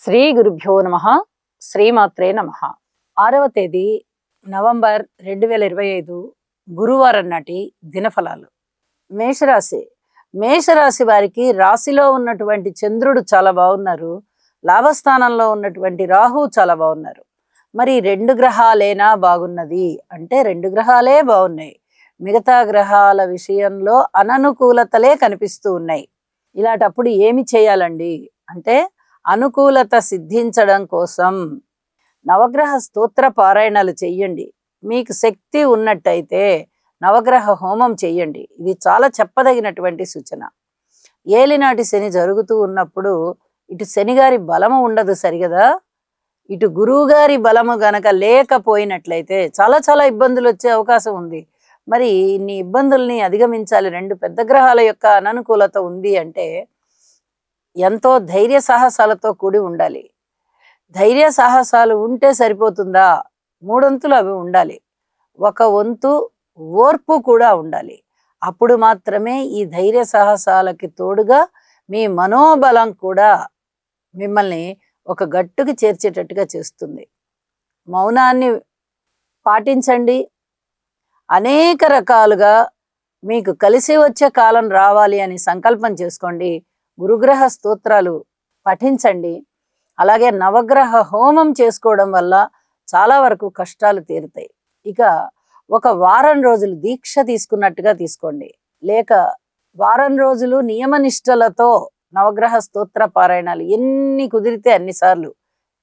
శ్రీ గురుభ్యో నమః. శ్రీమాత్రే నమః. 6వ తేదీ నవంబర్ 2025 గురువారం నాటి దినఫలాలు. మేషరాశి. మేషరాశి వారికి రాశిలో ఉన్నటువంటి చంద్రుడు చాలా బాగున్నారు, లాభస్థానంలో ఉన్నటువంటి రాహు చాలా బాగున్నారు. మరి 2 గ్రహాలేనా బాగున్నది అంటే 2 గ్రహాలే బాగున్నాయి. మిగతా గ్రహాల విషయంలో అననుకూలతలే కనిపిస్తూ ఉన్నాయి. ఇలాంటప్పుడు ఏమి చేయాలండి అంటే అనుకూలత సిద్ధించడం కోసం నవగ్రహ స్తోత్ర పారాయణాలు చెయ్యండి. మీకు శక్తి ఉన్నట్టయితే నవగ్రహ హోమం చెయ్యండి. ఇది చాలా చెప్పదగినటువంటి సూచన. ఏలినాటి శని జరుగుతూ ఉన్నప్పుడు ఇటు శనిగారి బలము ఉండదు సరిగదా, ఇటు గురువుగారి బలము గనక లేకపోయినట్లయితే చాలా ఇబ్బందులు వచ్చే అవకాశం ఉంది. మరి ఇన్ని ఇబ్బందుల్ని అధిగమించాలి. 2 పెద్ద గ్రహాల యొక్క అననుకూలత ఉంది అంటే ఎంతో ధైర్య సాహసాలతో కూడి ఉండాలి. ధైర్య సాహసాలు ఉంటే సరిపోతుందా? 3 వంతులు అవి ఉండాలి. 1 వంతు ఓర్పు కూడా ఉండాలి. అప్పుడు మాత్రమే ఈ ధైర్య సాహసాలకి తోడుగా మీ మనోబలం కూడా మిమ్మల్ని ఒక గట్టుకి చేర్చేటట్టుగా చేస్తుంది. మౌనాన్ని పాటించండి. అనేక రకాలుగా మీకు కలిసి వచ్చే కాలం రావాలి అని సంకల్పం చేసుకోండి. గురుగ్రహ స్తోత్రాలు పఠించండి. అలాగే నవగ్రహ హోమం చేసుకోవడం వల్ల చాలా వరకు కష్టాలు తీరుతాయి. ఇక 1 వారం రోజులు దీక్ష తీసుకున్నట్టుగా తీసుకోండి, లేక వారం రోజులు నియమనిష్టలతో నవగ్రహ స్తోత్ర పారాయణాలు ఎన్ని కుదిరితే అన్నిసార్లు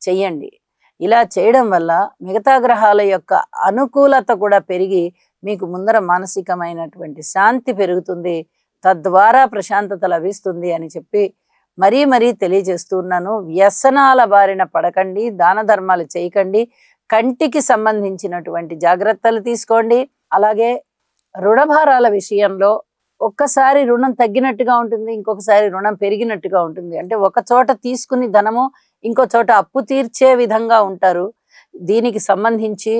చెయ్యండి. ఇలా చేయడం వల్ల మిగతా గ్రహాల యొక్క అనుకూలత కూడా పెరిగి మీకు ముందర మానసికమైనటువంటి శాంతి పెరుగుతుంది. తద్వారా ప్రశాంతత లభిస్తుంది అని చెప్పి మరీ తెలియజేస్తున్నాను. వ్యసనాల బారిన పడకండి, దాన ధర్మాలు చేయకండి, కంటికి సంబంధించినటువంటి జాగ్రత్తలు తీసుకోండి. అలాగే రుణభారాల విషయంలో ఒక్కసారి రుణం తగ్గినట్టుగా ఉంటుంది, ఇంకొకసారి రుణం పెరిగినట్టుగా ఉంటుంది. అంటే ఒక చోట తీసుకుని ధనము ఇంకో చోట అప్పు తీర్చే విధంగా ఉంటారు. దీనికి సంబంధించి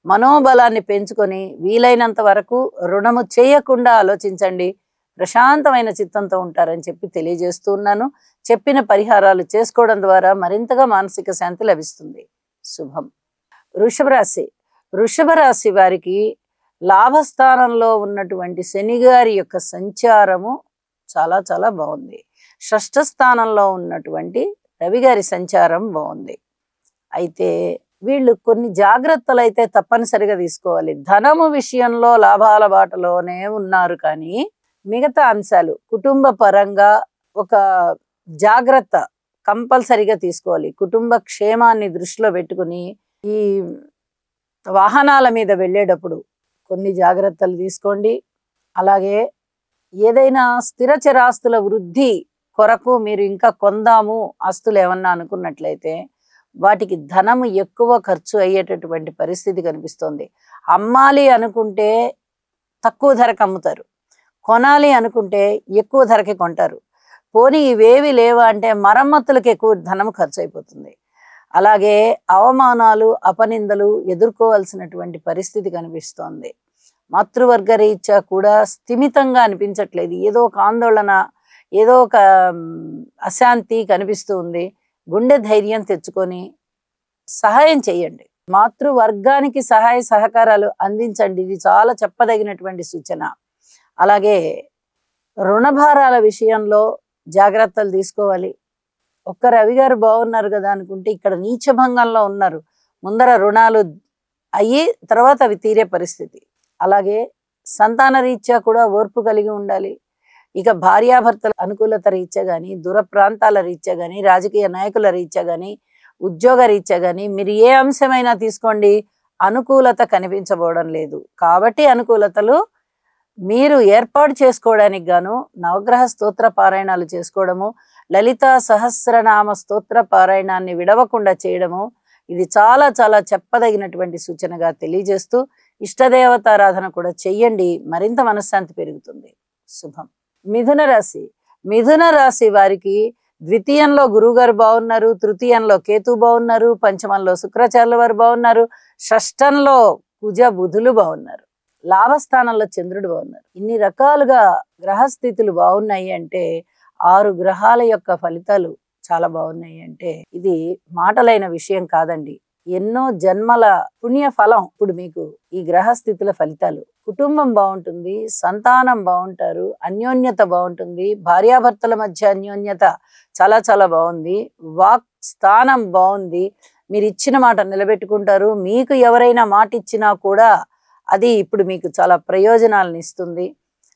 మనోబలాన్ని పెంచుకొని వీలైనంత వరకు రుణము చేయకుండా ఆలోచించండి. ప్రశాంతమైన చిత్తంతో ఉంటారని చెప్పి తెలియజేస్తున్నాను. చెప్పిన పరిహారాలు చేసుకోవడం ద్వారా మరింతగా మానసిక శాంతి లభిస్తుంది. శుభం. వృషభ రాశి. వృషభ రాశి వారికి లాభస్థానంలో ఉన్నటువంటి శనిగారి యొక్క సంచారము చాలా బాగుంది. షష్ఠ స్థానంలో ఉన్నటువంటి రవిగారి సంచారం బాగుంది. అయితే వీళ్ళు కొన్ని జాగ్రత్తలు అయితే తప్పనిసరిగా తీసుకోవాలి. ధనము విషయంలో లాభాల బాటలోనే ఉన్నారు, కానీ మిగతా అంశాలు కుటుంబ పరంగా ఒక జాగ్రత్త కంపల్సరిగా తీసుకోవాలి. కుటుంబ క్షేమాన్ని దృష్టిలో పెట్టుకుని ఈ వాహనాల మీద వెళ్ళేటప్పుడు కొన్ని జాగ్రత్తలు తీసుకోండి. అలాగే ఏదైనా స్థిర చరాస్తుల వృద్ధి కొరకు మీరు ఇంకా కొందాము ఆస్తులు ఏమన్నా అనుకున్నట్లయితే వాటికి ధనము ఎక్కువ ఖర్చు అయ్యేటటువంటి పరిస్థితి కనిపిస్తోంది. అమ్మాలి అనుకుంటే తక్కువ ధరకు అమ్ముతారు, కొనాలి అనుకుంటే ఎక్కువ ధరకి కొంటారు. పోనీ ఇవేవి లేవా అంటే మరమ్మతులకు ఎక్కువ ధనం ఖర్చు అయిపోతుంది. అలాగే అవమానాలు అపనిందలు ఎదుర్కోవాల్సినటువంటి పరిస్థితి కనిపిస్తోంది. మాతృవర్గ రీత్యా కూడా స్థిమితంగా అనిపించట్లేదు. ఏదో ఒక ఆందోళన, ఏదో ఒక అశాంతి కనిపిస్తూ ఉంది. గుండె ధైర్యం తెచ్చుకొని సహాయం చేయండి. మాతృవర్గానికి సహాయ సహకారాలు అందించండి. ఇది చాలా చెప్పదగినటువంటి సూచన. అలాగే రుణభారాల విషయంలో జాగ్రత్తలు తీసుకోవాలి. ఒక్క రవి గారు బాగున్నారు కదా అనుకుంటే ఇక్కడ నీచభంగంలో ఉన్నారు. ముందర రుణాలు అయ్యి తర్వాత అవి తీరే పరిస్థితి. అలాగే సంతాన రీత్యా కూడా ఓర్పు కలిగి ఉండాలి. ఇక భార్యాభర్తల అనుకూలత రీత్యా కానీ, దూర ప్రాంతాల రీత్యా కానీ, రాజకీయ నాయకుల రీత్యా కానీ, ఉద్యోగ రీత్యా కానీ మీరు ఏ అంశమైనా తీసుకోండి, అనుకూలత కనిపించబోవడం లేదు. కాబట్టి అనుకూలతలు మీరు ఏర్పాటు చేసుకోవడానికి గాను నవగ్రహ స్తోత్ర పారాయణాలు చేసుకోవడము, లలితా సహస్రనామ స్తోత్ర పారాయణాన్ని విడవకుండా చేయడము, ఇది చాలా చెప్పదగినటువంటి సూచనగా తెలియజేస్తూ ఇష్టదేవతారాధన కూడా చెయ్యండి. మరింత మనశ్శాంతి పెరుగుతుంది. శుభం. మిథున రాశి. మిథున రాశి వారికి ద్వితీయంలో గురువుగారు బాగున్నారు, తృతీయంలో కేతు బాగున్నారు, పంచమంలో శుక్రాచార్యుల వారు బాగున్నారు, షష్టంలో కుజ బుధులు బాగున్నారు, లాభస్థానంలో చంద్రుడు బాగున్నారు. ఇన్ని రకాలుగా గ్రహస్థితులు బాగున్నాయి అంటే 6 గ్రహాల యొక్క ఫలితాలు చాలా బాగున్నాయి అంటే ఇది మాటలైన విషయం కాదండి. ఎన్నో జన్మల పుణ్య ఫలం ఇప్పుడు మీకు ఈ గ్రహస్థితుల ఫలితాలు. కుటుంబం బాగుంటుంది, సంతానం బాగుంటారు, అన్యోన్యత బాగుంటుంది, భార్యాభర్తల మధ్య అన్యోన్యత చాలా చాలా బాగుంది, వాక్ స్థానం బాగుంది, మీరు ఇచ్చిన మాట నిలబెట్టుకుంటారు. మీకు ఎవరైనా మాట ఇచ్చినా కూడా అది ఇప్పుడు మీకు చాలా ప్రయోజనాలను ఇస్తుంది,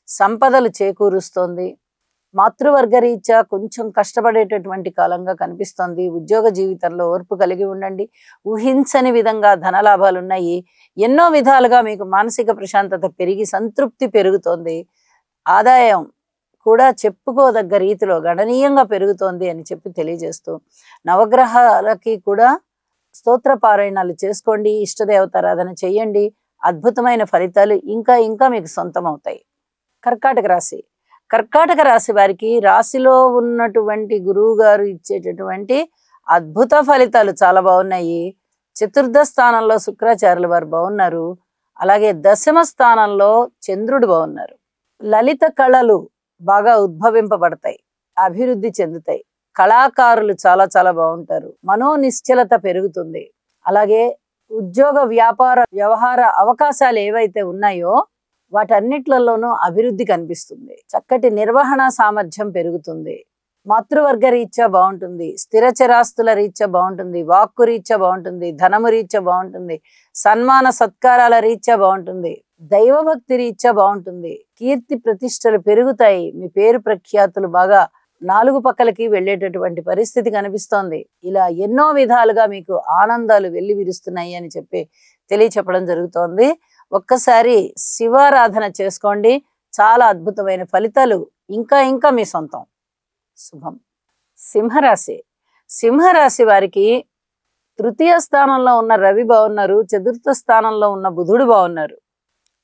సంపదలు చేకూరుస్తుంది. మాతృవర్గ రీత్యా కొంచెం కష్టపడేటటువంటి కాలంగా కనిపిస్తోంది. ఉద్యోగ జీవితంలో ఓర్పు కలిగి ఉండండి. ఊహించని విధంగా ధనలాభాలు ఉన్నాయి. ఎన్నో విధాలుగా మీకు మానసిక ప్రశాంతత పెరిగి సంతృప్తి పెరుగుతోంది. ఆదాయం కూడా చెప్పుకోదగ్గ రీతిలో గణనీయంగా పెరుగుతోంది అని చెప్పి తెలియజేస్తూ, నవగ్రహాలకి కూడా స్తోత్ర పారాయణాలు చేసుకోండి, ఇష్టదేవతారాధన చెయ్యండి. అద్భుతమైన ఫలితాలు ఇంకా ఇంకా మీకు సొంతం అవుతాయి. కర్కాటక రాశి. కర్కాటక రాశి వారికి రాశిలో ఉన్నటువంటి గురువు గారు ఇచ్చేటటువంటి అద్భుత ఫలితాలు చాలా బాగున్నాయి. చతుర్థ స్థానంలో శుక్రాచార్యుల వారు బాగున్నారు. అలాగే దశమ స్థానంలో చంద్రుడు బాగున్నారు. లలిత కళలు బాగా ఉద్భవింపబడతాయి, అభివృద్ధి చెందుతాయి. కళాకారులు చాలా చాలా బాగుంటారు. మనోనిశ్చలత పెరుగుతుంది. అలాగే ఉద్యోగ వ్యాపార వ్యవహార అవకాశాలు ఏవైతే ఉన్నాయో వాటన్నిట్లలోనూ అభివృద్ధి కనిపిస్తుంది. చక్కటి నిర్వహణ సామర్థ్యం పెరుగుతుంది. మాతృవర్గ రీత్యా బాగుంటుంది, స్థిరచరాస్తుల రీత్యా బాగుంటుంది, వాక్కు రీత్యా బాగుంటుంది, ధనము రీత్యా బాగుంటుంది, సన్మాన సత్కారాల రీత్యా బాగుంటుంది, దైవభక్తి రీత్యా బాగుంటుంది. కీర్తి ప్రతిష్టలు పెరుగుతాయి. మీ పేరు ప్రఖ్యాతులు బాగా నాలుగు పక్కలకి వెళ్ళేటటువంటి పరిస్థితి కనిపిస్తోంది. ఇలా ఎన్నో విధాలుగా మీకు ఆనందాలు వెళ్లి విరుస్తున్నాయి అని చెప్పి తెలియచెప్పడం జరుగుతోంది. ఒక్కసారి శివారాధన చేసుకోండి, చాలా అద్భుతమైన ఫలితాలు ఇంకా ఇంకా మీ సొంతం. శుభం. సింహరాశి. సింహరాశి వారికి తృతీయ స్థానంలో ఉన్న రవి బాగున్నారు, చతుర్థ స్థానంలో ఉన్న బుధుడు బాగున్నారు.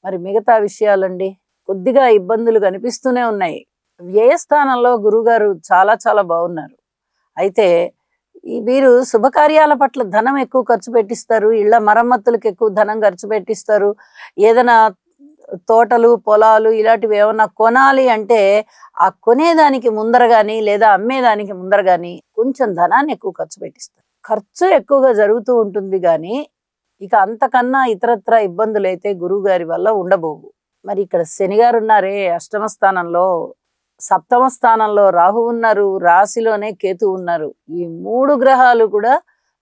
మరి మిగతా విషయాలండి కొద్దిగా ఇబ్బందులు కనిపిస్తూనే ఉన్నాయి. వ్యయస్థానంలో గురుగారు చాలా చాలా బాగున్నారు. అయితే వీరు శుభకార్యాల పట్ల ధనం ఎక్కువ ఖర్చు పెట్టిస్తారు, ఇళ్ల మరమ్మతులకు ఎక్కువ ధనం ఖర్చు పెట్టిస్తారు. ఏదైనా తోటలు పొలాలు ఇలాంటివి ఏమన్నా కొనాలి అంటే ఆ కొనేదానికి ముందర కానీ లేదా అమ్మేదానికి ముందర కానీ కొంచెం ధనాన్ని ఎక్కువ ఖర్చు పెట్టిస్తారు. ఖర్చు ఎక్కువగా జరుగుతూ ఉంటుంది కానీ ఇక అంతకన్నా ఇతరత్ర ఇబ్బందులు అయితే గురువు గారి వల్ల ఉండబోవు. మరి ఇక్కడ శనిగారు ఉన్నారే అష్టమ స్థానంలో, సప్తమ స్థానంలో రాహు ఉన్నారు, రాశిలోనే కేతు ఉన్నారు. ఈ మూడు గ్రహాలు కూడా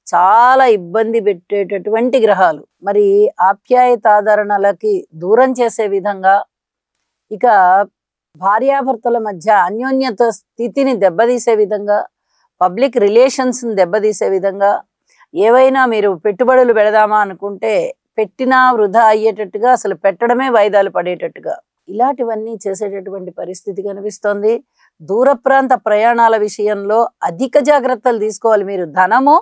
చాలా ఇబ్బంది పెట్టేటటువంటి గ్రహాలు. మరి ఆప్యాయతాదరణలకి దూరం చేసే విధంగా, ఇక భార్యాభర్తల మధ్య అన్యోన్యత స్థితిని దెబ్బతీసే విధంగా, పబ్లిక్ రిలేషన్స్ని దెబ్బతీసే విధంగా, ఏవైనా మీరు పెట్టుబడులు పెడదామా అనుకుంటే పెట్టినా వృధా అయ్యేటట్టుగా, అసలు పెట్టడమే వాయిదాలు పడేటట్టుగా ఇలాంటివన్నీ చేసేటటువంటి పరిస్థితి కనిపిస్తోంది. దూర ప్రాంత ప్రయాణాల విషయంలో అధిక జాగ్రత్తలు తీసుకోవాలి. మీరు ధనము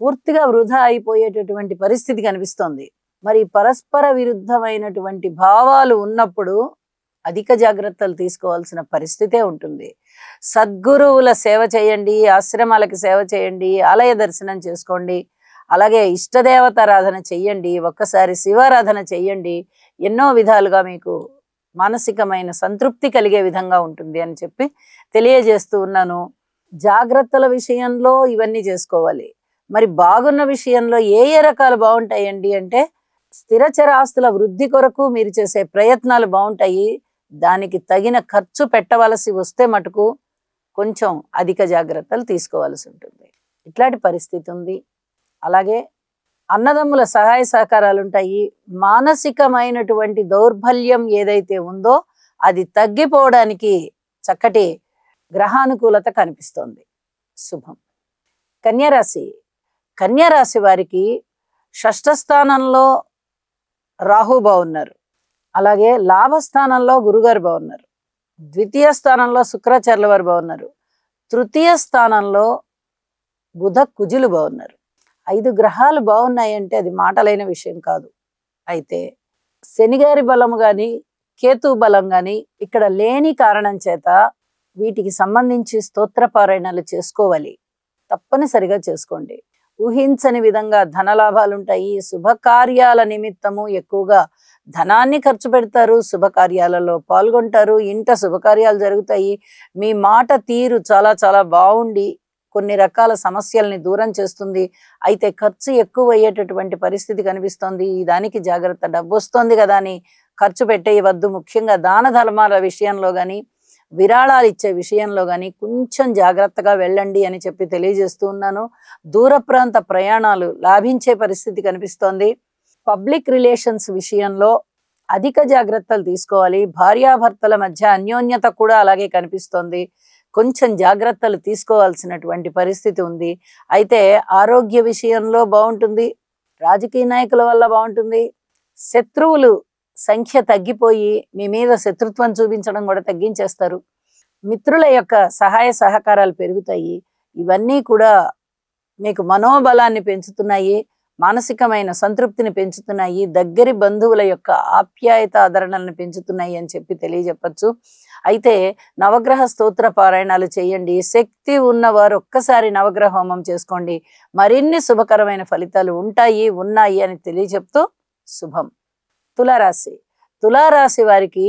పూర్తిగా వృధా అయిపోయేటటువంటి పరిస్థితి కనిపిస్తోంది. మరి పరస్పర విరుద్ధమైనటువంటి భావాలు ఉన్నప్పుడు అధిక జాగ్రత్తలు తీసుకోవాల్సిన పరిస్థితే ఉంటుంది. సద్గురువుల సేవ చేయండి, ఆశ్రమాలకి సేవ చేయండి, ఆలయ దర్శనం చేసుకోండి, అలాగే ఇష్టదేవతారాధన చెయ్యండి, ఒక్కసారి శివారాధన చెయ్యండి. ఎన్నో విధాలుగా మీకు మానసికమైన సంతృప్తి కలిగే విధంగా ఉంటుంది అని చెప్పి తెలియజేస్తూ ఉన్నాను. జాగ్రత్తల విషయంలో ఇవన్నీ చేసుకోవాలి. మరి బాగున్న విషయంలో ఏ ఏ రకాలు బాగుంటాయండి అంటే, స్థిరచరాస్తుల వృద్ధి కొరకు మీరు చేసే ప్రయత్నాలు బాగుంటాయి. దానికి తగిన ఖర్చు పెట్టవలసి వస్తే మటుకు కొంచెం అధిక జాగ్రత్తలు తీసుకోవాల్సి ఉంటుంది. ఇట్లాంటి పరిస్థితి ఉంది. అలాగే అన్నదమ్ముల సహాయ సహకారాలు ఉంటాయి. మానసికమైనటువంటి దౌర్బల్యం ఏదైతే ఉందో అది తగ్గిపోవడానికి చక్కటి గ్రహానుకూలత కనిపిస్తోంది. శుభం. కన్యారాశి. కన్యారాశి వారికి షష్ఠ స్థానంలో రాహు బాగున్నారు, అలాగే లాభస్థానంలో గురుగారు బాగున్నారు, ద్వితీయ స్థానంలో శుక్రాచార్యుల వారు బాగున్నారు, తృతీయ స్థానంలో బుధ కుజులు బాగున్నారు. 5 గ్రహాలు బాగున్నాయంటే అది మాటలైన విషయం కాదు. అయితే శనిగారి బలం కానీ కేతు బలం కానీ ఇక్కడ లేని కారణం చేత వీటికి సంబంధించి స్తోత్రపారాయణాలు చేసుకోవాలి. తప్పనిసరిగా చేసుకోండి. ఊహించని విధంగా ధనలాభాలు ఉంటాయి. శుభకార్యాల నిమిత్తము ఎక్కువగా ధనాన్ని ఖర్చు పెడతారు, శుభకార్యాలలో పాల్గొంటారు, ఇంట శుభకార్యాలు జరుగుతాయి. మీ మాట తీరు చాలా చాలా బాగుండి కొన్ని రకాల సమస్యల్ని దూరం చేస్తుంది. అయితే ఖర్చు ఎక్కువ అయ్యేటటువంటి పరిస్థితి కనిపిస్తోంది. ఈ దానికి జాగ్రత్త. డబ్బు వస్తోంది కదా అని ఖర్చు పెట్టేయవద్దు. ముఖ్యంగా దాన ధర్మాల విషయంలో కానీ, విరాళాలు ఇచ్చే విషయంలో కానీ కొంచెం జాగ్రత్తగా వెళ్ళండి అని చెప్పి తెలియజేస్తూ ఉన్నాను. దూర ప్రాంత ప్రయాణాలు లాభించే పరిస్థితి కనిపిస్తోంది. పబ్లిక్ రిలేషన్స్ విషయంలో అధిక జాగ్రత్తలు తీసుకోవాలి. భార్యాభర్తల మధ్య అన్యోన్యత కూడా అలాగే కనిపిస్తోంది. కొంచెం జాగ్రత్తలు తీసుకోవాల్సినటువంటి పరిస్థితి ఉంది. అయితే ఆరోగ్య విషయంలో బాగుంటుంది. రాజకీయ నాయకుల వల్ల బాగుంటుంది. శత్రువులు సంఖ్య తగ్గిపోయి మీ మీద శత్రుత్వం చూపించడం కూడా తగ్గించేస్తారు. మిత్రుల యొక్క సహాయ సహకారాలు పెరుగుతాయి. ఇవన్నీ కూడా మీకు మనోబలాన్ని పెంచుతున్నాయి, మానసికమైన సంతృప్తిని పెంచుతున్నాయి, దగ్గరి బంధువుల యొక్క ఆప్యాయత ఆదరణలను పెంచుతున్నాయి అని చెప్పి తెలియజెప్పచ్చు. అయితే నవగ్రహ స్తోత్ర పారాయణాలు చేయండి. శక్తి ఉన్నవారు ఒక్కసారి నవగ్రహ హోమం చేసుకోండి. మరిన్ని శుభకరమైన ఫలితాలు ఉన్నాయి అని తెలియజెప్తూ శుభం. తులారాశి. తులారాశి వారికి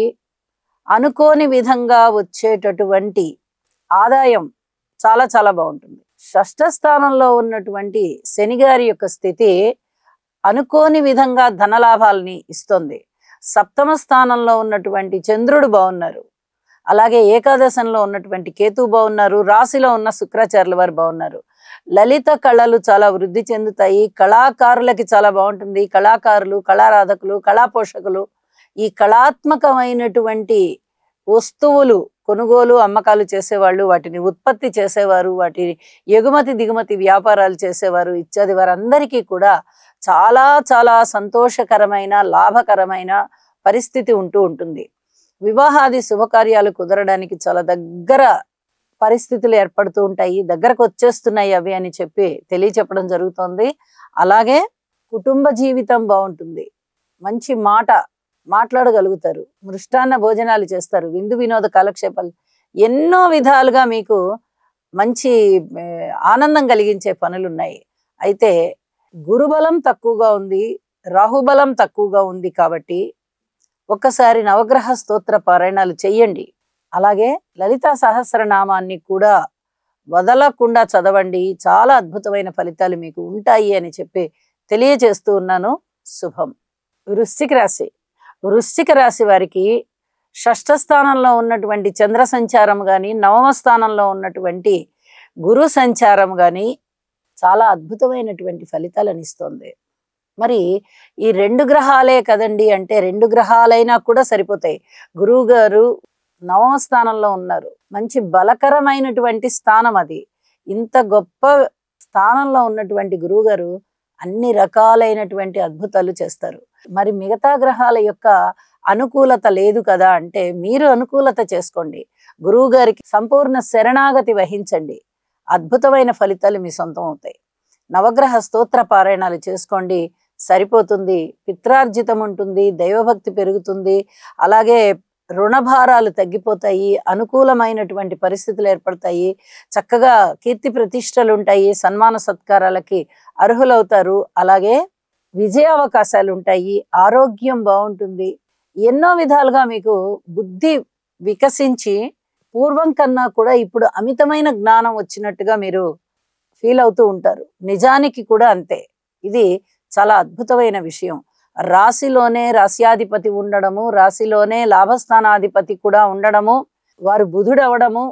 అనుకోని విధంగా వచ్చేటటువంటి ఆదాయం చాలా చాలా బాగుంటుంది. షష్ఠ స్థానంలో ఉన్నటువంటి శనిగారి యొక్క స్థితి అనుకోని విధంగా ధనలాభాలని ఇస్తుంది. సప్తమ స్థానంలో ఉన్నటువంటి చంద్రుడు బాగున్నారు. అలాగే ఏకాదశంలో ఉన్నటువంటి కేతు బాగున్నారు. రాశిలో ఉన్న శుక్రాచార్యుల వారు బాగున్నారు. లలిత కళలు చాలా వృద్ధి చెందుతాయి. కళాకారులకి చాలా బాగుంటుంది. కళాకారులు, కళారాధకులు, కళాపోషకులు, ఈ కళాత్మకమైనటువంటి వస్తువులు కొనుగోలు అమ్మకాలు చేసేవాళ్ళు, వాటిని ఉత్పత్తి చేసేవారు, వాటిని ఎగుమతి దిగుమతి వ్యాపారాలు చేసేవారు ఇత్యాది వారందరికీ కూడా చాలా చాలా సంతోషకరమైన లాభకరమైన పరిస్థితి ఉంటుంది. వివాహాది శుభకార్యాలు కుదరడానికి చాలా దగ్గర పరిస్థితులు ఏర్పడుతూ ఉంటాయి. దగ్గరకు వచ్చేస్తున్నాయి అవి అని చెప్పి తెలియచెప్పడం జరుగుతోంది. అలాగే కుటుంబ జీవితం బాగుంటుంది. మంచి మాట్లాడగలుగుతారు. మృష్టాన్న భోజనాలు చేస్తారు. విందు వినోద కాలక్షేపాలు ఎన్నో విధాలుగా మీకు మంచి ఆనందం కలిగించే పనులున్నాయి. అయితే గురుబలం తక్కువగా ఉంది, రాహుబలం తక్కువగా ఉంది కాబట్టి ఒక్కసారి నవగ్రహ స్తోత్ర పారాయణాలు చెయ్యండి. అలాగే లలితా సహస్రనామాన్ని కూడా వదలకుండా చదవండి. చాలా అద్భుతమైన ఫలితాలు మీకు ఉంటాయి అని చెప్పి తెలియజేస్తూ ఉన్నాను. శుభం. వృశ్చిక రాశి. వృశ్చిక రాశి వారికి షష్ఠ స్థానంలో ఉన్నటువంటి చంద్ర సంచారం కానీ, నవమ స్థానంలో ఉన్నటువంటి గురు సంచారం కానీ చాలా అద్భుతమైనటువంటి ఫలితాలను ఇస్తుంది. మరి ఈ 2 గ్రహాలే కదండి అంటే 2 గ్రహాలైనా కూడా సరిపోతాయి. గురువు గారు నవమ స్థానంలో ఉన్నారు. మంచి బలకరమైనటువంటి స్థానం అది. ఇంత గొప్ప స్థానంలో ఉన్నటువంటి గురువు గారు అన్ని రకాలైనటువంటి అద్భుతాలు చేస్తారు. మరి మిగతా గ్రహాల యొక్క అనుకూలత లేదు కదా అంటే మీరు అనుకూలత చేసుకోండి. గురువు గారికి సంపూర్ణ శరణాగతి వహించండి. అద్భుతమైన ఫలితాలు మీ సొంతం అవుతాయి. నవగ్రహ స్తోత్ర పారాయణాలు చేసుకోండి, సరిపోతుంది. పిత్రార్జితం ఉంటుంది, దైవభక్తి పెరుగుతుంది. అలాగే రుణభారాలు తగ్గిపోతాయి. అనుకూలమైనటువంటి పరిస్థితులు ఏర్పడతాయి. చక్కగా కీర్తి ప్రతిష్టలు ఉంటాయి. సన్మాన సత్కారాలకి అర్హులవుతారు. అలాగే విజయ అవకాశాలు ఉంటాయి. ఆరోగ్యం బాగుంటుంది. ఎన్నో విధాలుగా మీకు బుద్ధి వికసించి పూర్వం కన్నా కూడా ఇప్పుడు అమితమైన జ్ఞానం వచ్చినట్టుగా మీరు ఫీల్ అవుతూ ఉంటారు. నిజానికి కూడా అంతే. ఇది చాలా అద్భుతమైన విషయం. రాశిలోనే రాశ్యాధిపతి ఉండడము, రాశిలోనే లాభస్థానాధిపతి కూడా ఉండడము, వారు బుధుడు అవడము,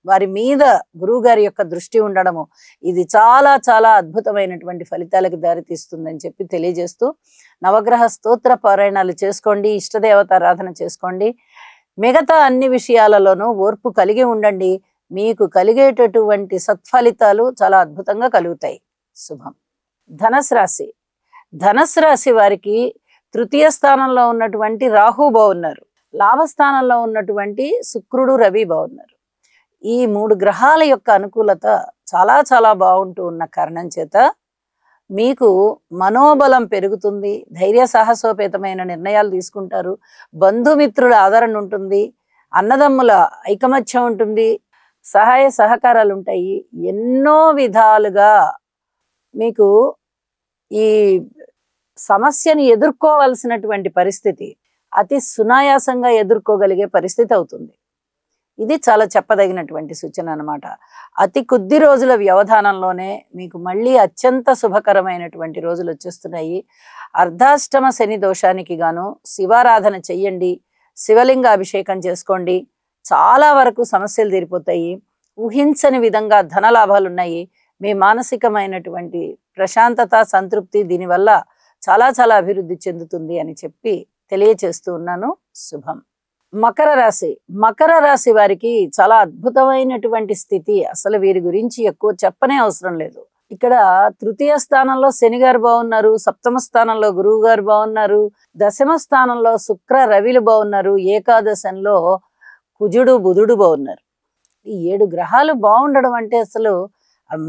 వారి మీద గురువు గారి యొక్క దృష్టి ఉండడము, ఇది చాలా చాలా అద్భుతమైనటువంటి ఫలితాలకు దారితీస్తుందని చెప్పి తెలియజేస్తూ నవగ్రహ స్తోత్ర పారాయణాలు చేసుకోండి, ఇష్టదేవత ఆరాధన చేసుకోండి. మిగతా అన్ని విషయాలలోనూ ఓర్పు కలిగి ఉండండి. మీకు కలిగేటటువంటి సత్ఫలితాలు చాలా అద్భుతంగా కలుగుతాయి. శుభం. ధనస్సు రాశి. ధనస్సు రాశి వారికి తృతీయ స్థానంలో ఉన్నటువంటి రాహు బాగున్నారు. లాభస్థానంలో ఉన్నటువంటి శుక్రుడు, రవి బాగున్నారు. ఈ 3 గ్రహాల యొక్క అనుకూలత చాలా చాలా బాగుంటూ ఉన్న కారణం చేత మీకు మనోబలం పెరుగుతుంది. ధైర్య సాహసోపేతమైన నిర్ణయాలు తీసుకుంటారు. బంధుమిత్రుల ఆదరణ ఉంటుంది. అన్నదమ్ముల ఐకమత్యం ఉంటుంది. సహాయ సహకారాలు ఉంటాయి. ఎన్నో విధాలుగా మీకు ఈ సమస్యని ఎదుర్కోవాల్సినటువంటి పరిస్థితి అతి సునాయాసంగా ఎదుర్కోగలిగే పరిస్థితి అవుతుంది. ఇది చాలా చెప్పదగినటువంటి సూచన అన్నమాట. అతి కొద్ది రోజుల వ్యవధానంలోనే మీకు మళ్ళీ అత్యంత శుభకరమైనటువంటి రోజులు వచ్చేస్తున్నాయి. అర్ధాష్టమ శని దోషానికి గాను శివారాధన చెయ్యండి, శివలింగ అభిషేకం చేసుకోండి. చాలా వరకు సమస్యలు తీరిపోతాయి. ఊహించని విధంగా ధనలాభాలు ఉన్నాయి. మీ మానసికమైనటువంటి ప్రశాంతత, సంతృప్తి దీనివల్ల చాలా చాలా అభివృద్ధి చెందుతుంది అని చెప్పి తెలియచేస్తూ ఉన్నాను. శుభం. మకర రాశి. మకర రాశి వారికి చాలా అద్భుతమైనటువంటి స్థితి. అసలు వీరి గురించి ఎక్కువ చెప్పనే అవసరం లేదు. ఇక్కడ తృతీయ స్థానంలో శని గారు బాగున్నారు, సప్తమ స్థానంలో గురువు గారు బాగున్నారు, దశమ స్థానంలో శుక్ర రవిలు బాగున్నారు, ఏకాదశంలో కుజుడు బుధుడు బాగున్నారు. ఈ 7 గ్రహాలు బాగుండడం అంటే అసలు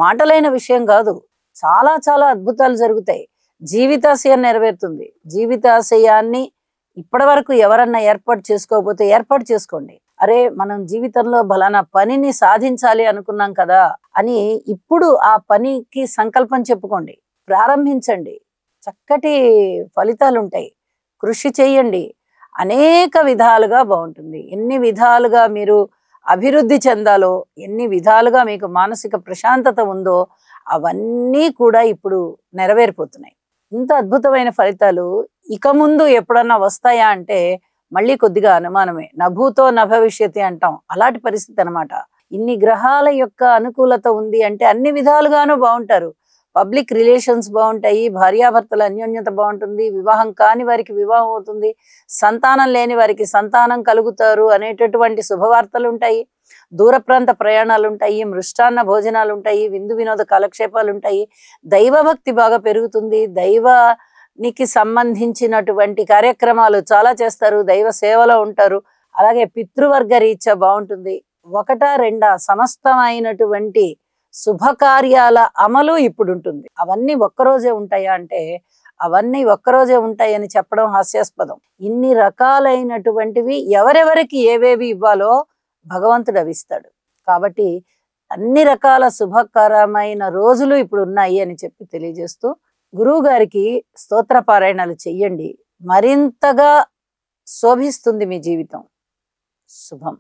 మాటలైన విషయం కాదు. చాలా చాలా అద్భుతాలు జరుగుతాయి. జీవితాశయం నెరవేరుతుంది. జీవితాశయాన్ని ఇప్పటి వరకు ఎవరన్నా ఏర్పాటు చేసుకోకపోతే ఏర్పాటు చేసుకోండి. అరే, మనం జీవితంలో బలానా పనిని సాధించాలి అనుకున్నాం కదా అని ఇప్పుడు ఆ పనికి సంకల్పం చెప్పుకోండి, ప్రారంభించండి. చక్కటి ఫలితాలు ఉంటాయి. కృషి చేయండి. అనేక విధాలుగా బాగుంటుంది. ఎన్ని విధాలుగా మీరు అభివృద్ధి చెందాలో, ఎన్ని విధాలుగా మీకు మానసిక ప్రశాంతత ఉందో అవన్నీ కూడా ఇప్పుడు నెరవేరిపోతున్నాయి. ఇంత అద్భుతమైన ఫలితాలు ఇక ముందు ఎప్పుడన్నా వస్తాయా అంటే మళ్ళీ కొద్దిగా అనుమానమే. నభూతో నభవిష్యతి అంటాం, అలాంటి పరిస్థితి అన్నమాట. ఇన్ని గ్రహాల యొక్క అనుకూలత ఉంది అంటే అన్ని విధాలుగానూ బాగుంటారు. పబ్లిక్ రిలేషన్స్ బాగుంటాయి, భార్యాభర్తల అన్యోన్యత బాగుంటుంది, వివాహం కాని వారికి వివాహం అవుతుంది, సంతానం లేని వారికి సంతానం కలుగుతారు అనేటటువంటి శుభవార్తలు ఉంటాయి. దూర ప్రాంత ప్రయాణాలు ఉంటాయి, మృష్టాన్న భోజనాలు ఉంటాయి, విందు వినోద కాలక్షేపాలు ఉంటాయి. దైవభక్తి బాగా పెరుగుతుంది. దైవానికి సంబంధించినటువంటి కార్యక్రమాలు చాలా చేస్తారు. దైవ సేవలో ఉంటారు. అలాగే పితృవర్గ రీత్యా బాగుంటుంది. 1, 2 సమస్తమైనటువంటి శుభకార్యాల అమలు ఇప్పుడు ఉంటుంది. అవన్నీ ఒక్కరోజే ఉంటాయా అంటే అవన్నీ ఒక్కరోజే ఉంటాయని చెప్పడం హాస్యాస్పదం. ఇన్ని రకాలైనటువంటివి ఎవరెవరికి ఏవేవి ఇవ్వాలో భగవంతుడు అవిస్తాడు. కాబట్టి అన్ని రకాల శుభకరమైన రోజులు ఇప్పుడు ఉన్నాయి అని చెప్పి తెలియజేస్తూ, గురువు గారికి స్తోత్ర పారాయణాలు చెయ్యండి. మరింతగా శోభిస్తుంది మీ జీవితం. శుభం.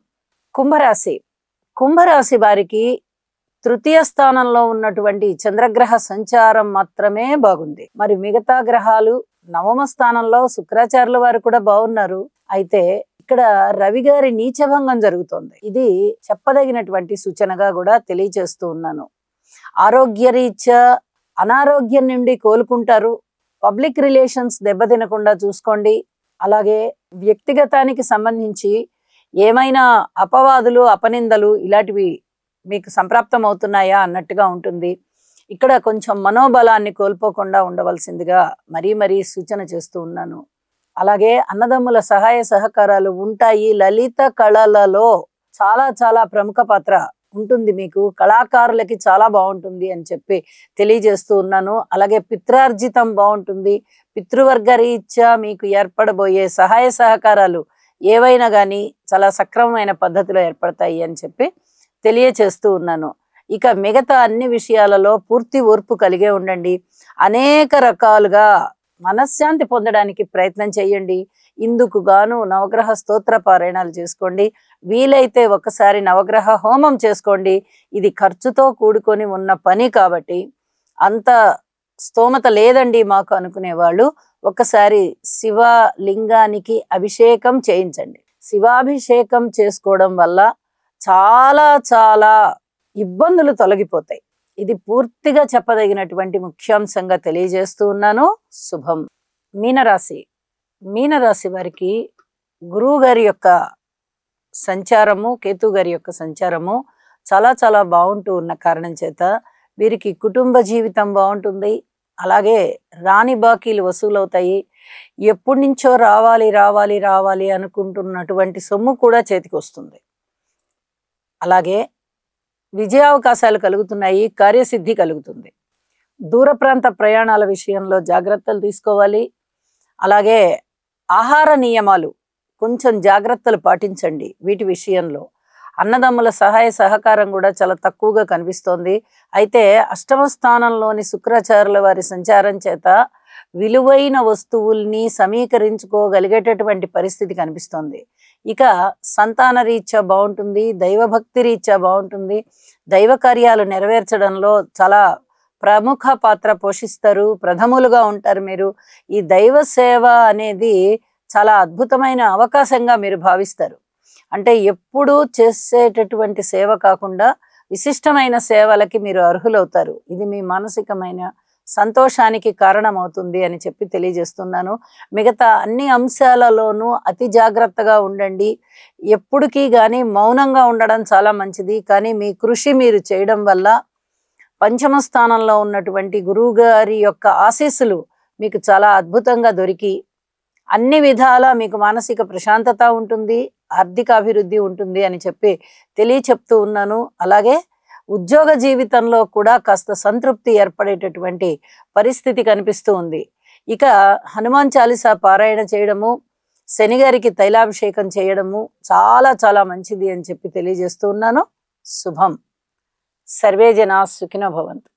కుంభరాశి. కుంభరాశి వారికి తృతీయ స్థానంలో ఉన్నటువంటి చంద్రగ్రహ సంచారం మాత్రమే బాగుంది. మరి మిగతా గ్రహాలు నవమ స్థానంలో శుక్రాచార్యుల వారు కూడా బాగున్నారు. అయితే ఇక్కడ రవి గారి నీచభంగం జరుగుతోంది. ఇది చెప్పదగినటువంటి సూచనగా కూడా తెలియజేస్తూ ఉన్నాను. ఆరోగ్యరీత్యా అనారోగ్యం నుండి కోలుకుంటారు. పబ్లిక్ రిలేషన్స్ దెబ్బతినకుండా చూసుకోండి. అలాగే వ్యక్తిగతానికి సంబంధించి ఏమైనా అపవాదులు, అపనిందలు ఇలాంటివి మీకు సంప్రాప్తం అవుతున్నాయా అన్నట్టుగా ఉంటుంది. ఇక్కడ కొంచెం మనోబలాన్ని కోల్పోకుండా ఉండవలసిందిగా మరీ సూచన చేస్తూ ఉన్నాను. అలాగే అన్నదమ్ముల సహాయ సహకారాలు ఉంటాయి. లలిత కళలలో చాలా చాలా ప్రముఖ పాత్ర ఉంటుంది. మీకు కళాకారులకి చాలా బాగుంటుంది అని చెప్పి తెలియజేస్తూ ఉన్నాను. అలాగే పిత్రార్జితం బాగుంటుంది. పితృవర్గ రీత్యా మీకు ఏర్పడబోయే సహాయ సహకారాలు ఏవైనా కానీ చాలా సక్రమమైన పద్ధతిలో ఏర్పడతాయి అని చెప్పి తెలియచేస్తూ ఉన్నాను. ఇక మిగతా అన్ని విషయాలలో పూర్తి ఓర్పు కలిగే ఉండండి. అనేక రకాలుగా మనశ్శాంతి పొందడానికి ప్రయత్నం చేయండి. ఇందుకు గాను నవగ్రహ స్తోత్ర పారాయణాలు చేసుకోండి. వీలైతే ఒకసారి నవగ్రహ హోమం చేసుకోండి. ఇది ఖర్చుతో కూడుకొని ఉన్న పని కాబట్టి అంత స్తోమత లేదండి మాకు అనుకునే వాళ్ళు ఒకసారి శివలింగానికి అభిషేకం చేయించండి. శివాభిషేకం చేసుకోవడం వల్ల చాలా చాలా ఇబ్బందులు తొలగిపోతాయి. ఇది పూర్తిగా చెప్పదగినటువంటి ముఖ్యాంశంగా తెలియజేస్తూ ఉన్నాను. శుభం. మీనరాశి. మీనరాశి వారికి గురువు గారి యొక్క సంచారము, కేతు గారి యొక్క సంచారము చాలా చాలా బాగుంటూ ఉన్న కారణం చేత వీరికి కుటుంబ జీవితం బాగుంటుంది. అలాగే రాని బాకీలు వసూలవుతాయి. ఎప్పటి నుంచో రావాలి రావాలి రావాలి అనుకుంటున్నటువంటి సొమ్ము కూడా చేతికి వస్తుంది. అలాగే విజయావకాశాలు కలుగుతున్నాయి. కార్యసిద్ధి కలుగుతుంది. దూర ప్రాంత ప్రయాణాల విషయంలో జాగ్రత్తలు తీసుకోవాలి. అలాగే ఆహార నియమాలు కొంచెం జాగ్రత్తలు పాటించండి. వీటి విషయంలో అన్నదమ్ముల సహాయ సహకారం కూడా చాలా తక్కువగా కనిపిస్తోంది. అయితే అష్టమ స్థానంలోని శుక్రాచార్యుల వారి సంచారం చేత విలువైన వస్తువుల్ని సమీకరించుకోగలిగేటటువంటి పరిస్థితి కనిపిస్తోంది. ఇక సంతాన రీత్యా బాగుంటుంది, దైవభక్తి రీత్యా బాగుంటుంది, దైవ కార్యాలు నెరవేర్చడంలో చాలా ప్రముఖ పాత్ర పోషిస్తారు, ప్రథములుగా ఉంటారు మీరు. ఈ దైవ సేవ అనేది చాలా అద్భుతమైన అవకాశంగా మీరు భావిస్తారు. అంటే ఎప్పుడూ చేసేటటువంటి సేవ కాకుండా విశిష్టమైన సేవలకి మీరు అర్హులవుతారు. ఇది మీ మానసికమైన సంతోషానికి కారణమవుతుంది అని చెప్పి తెలియజేస్తున్నాను. మిగతా అన్ని అంశాలలోనూ అతి జాగ్రత్తగా ఉండండి. ఎప్పుడుకీ కానీ మౌనంగా ఉండడం చాలా మంచిది. కానీ మీ కృషి మీరు చేయడం వల్ల పంచమ స్థానంలో ఉన్నటువంటి గురువు గారి యొక్క ఆశీస్సులు మీకు చాలా అద్భుతంగా దొరికి అన్ని విధాలా మీకు మానసిక ప్రశాంతత ఉంటుంది, ఆర్థిక అభివృద్ధి ఉంటుంది అని చెప్పి చెప్తూ ఉన్నాను. అలాగే ఉద్యోగ జీవితంలో కూడా కాస్త సంతృప్తి ఏర్పడేటటువంటి పరిస్థితి కనిపిస్తూ ఉంది. ఇక హనుమాన్ చాలీసా పారాయణ చేయడము, శని గారికి తైలాభిషేకం చేయడము చాలా చాలా మంచిది అని చెప్పి తెలియజేస్తూ ఉన్నాను. శుభం. సర్వే జనా సుఖినో భవంతు.